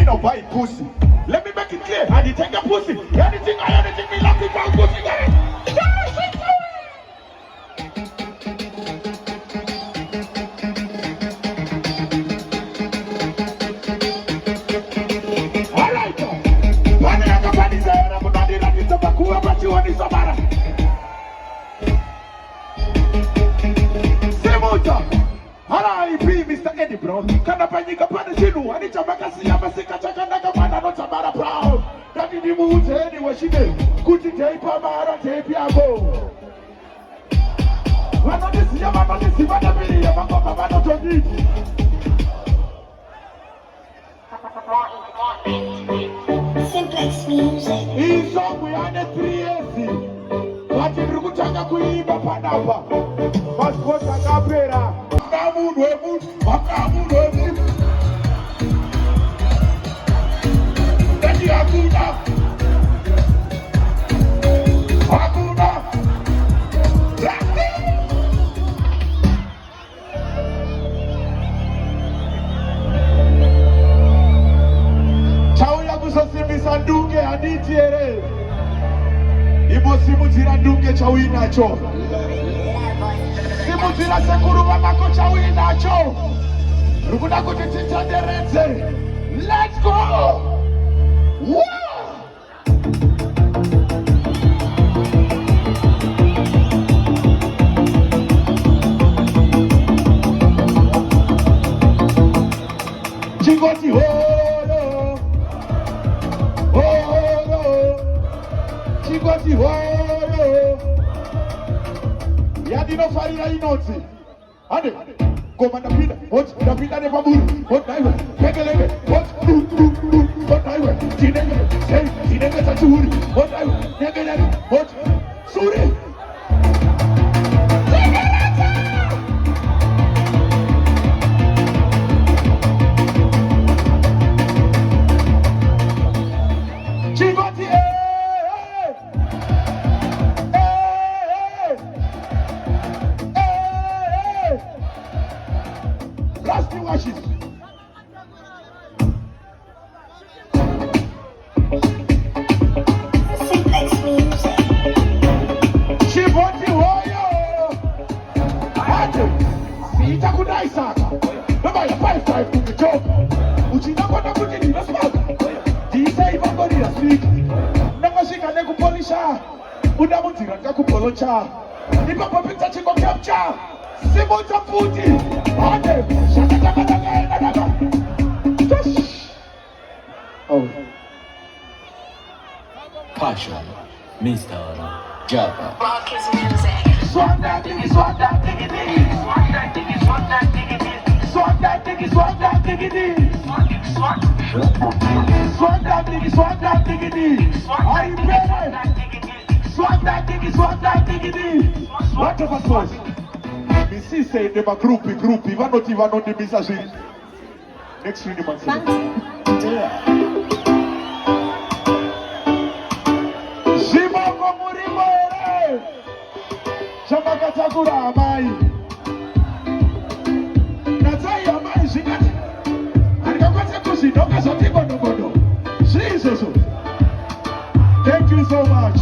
of buy pussy. Let me make it clear. I did take a pussy. Anything me love it for pussy. Alright. Mr. Eddie Brown, kana panyika pane chinu anichambakasiyama sikachakandaka mwana notabara proud kati ndimuudzeni weshide kuti teipamara teipyako vanondiziya vanondiziva nemirire vangoma vanotonditi Simplex Music. iyi songu yane 3 years vati ndiri kutanga kuimba panapa pasipoti akapera munhu wemunhu munhu wemunhu eti hakuna chauya kuzosimbisa ndunge handiti here imbosimudzira ndunge chauinacho simudzira sekuru vamako chauinacho rukuda kuti titenderedze. Let's go. Wow. Chingoti horo horo chingoti horo yadinofarira inoti ade goma ndapinda nepaburi otaiwe pekeleke otaiwe tinenge tachuri otaiwe negenani ot suri Simplex Music. Chiboti hoyo ate siita kudai saka noma ya 5-5 kukichoka uchinakona kuti ndinosmaka ndiisaivangonira swika ndakasvika nekupolisha buda munzira ndakupolocha ipapo pizza chingo capture simudza futi ate shakatakatakaenadaka. Oh. Passion, Mr. Java. Rock is music. Swag that diggy, swag that diggity. Swag that diggy, swag that diggity. Swag that diggy, swag that diggity. Swag that diggy, swag that diggity. Are you ready? Swag that diggy, swag that diggity. What of us was? Me see say them a groupie, vanoti misa shit. Next week, man. Yeah. Shimoko Murimore Chamakatakura Amai Natai Amai Shikati Anikakwase Kushinoka Sotiko Nogodo Jesus. Thank you so much.